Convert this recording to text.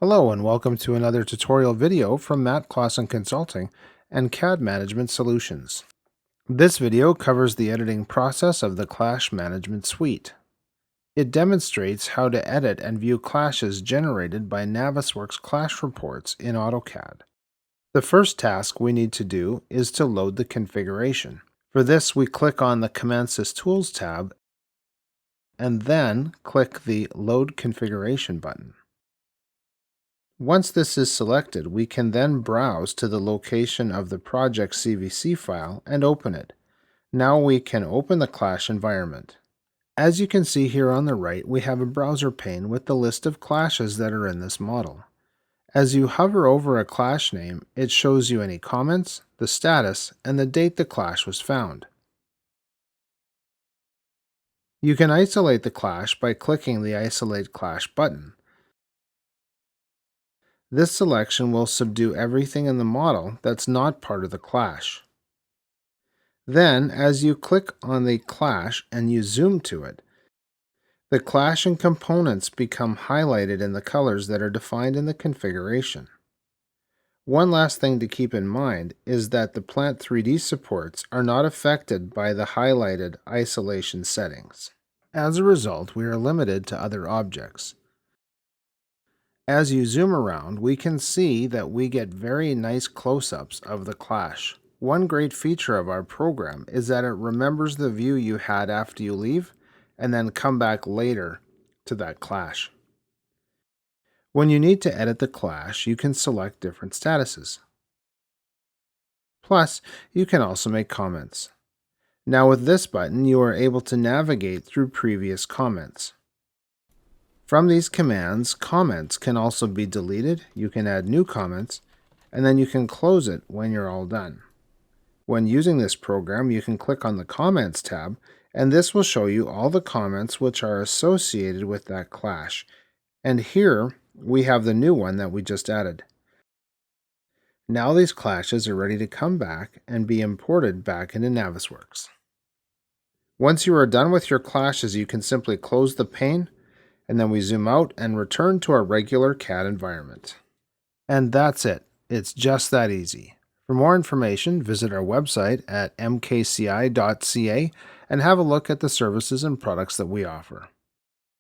Hello and welcome to another tutorial video from Matt Clausen Consulting and CAD Management Solutions. This video covers the editing process of the Clash Management Suite. It demonstrates how to edit and view clashes generated by NavisWorks Clash reports in AutoCAD. The first task we need to do is to load the configuration. For this, we click on the Commences Tools tab and then click the Load Configuration button. Once this is selected, we can then browse to the location of the project CVC file and open it. Now we can open the Clash environment. As you can see here on the right, we have a browser pane with the list of clashes that are in this model. As you hover over a clash name, it shows you any comments, the status, and the date the clash was found. You can isolate the clash by clicking the Isolate Clash button. This selection will subdue everything in the model that's not part of the clash. Then, as you click on the clash and you zoom to it, the clash and components become highlighted in the colors that are defined in the configuration. One last thing to keep in mind is that the Plant 3D supports are not affected by the highlighted isolation settings. As a result, we are limited to other objects. As you zoom around, we can see that we get very nice close-ups of the clash. One great feature of our program is that it remembers the view you had after you leave and then come back later to that clash. When you need to edit the clash, you can select different statuses. Plus, you can also make comments. Now with this button, you are able to navigate through previous comments. From these commands, comments can also be deleted, you can add new comments, and then you can close it when you're all done. When using this program, you can click on the Comments tab, and this will show you all the comments which are associated with that clash. And here we have the new one that we just added. Now these clashes are ready to come back and be imported back into NavisWorks. Once you are done with your clashes, you can simply close the pane, and then we zoom out and return to our regular CAD environment. And that's it. It's just that easy. For more information, visit our website at mkci.ca and have a look at the services and products that we offer.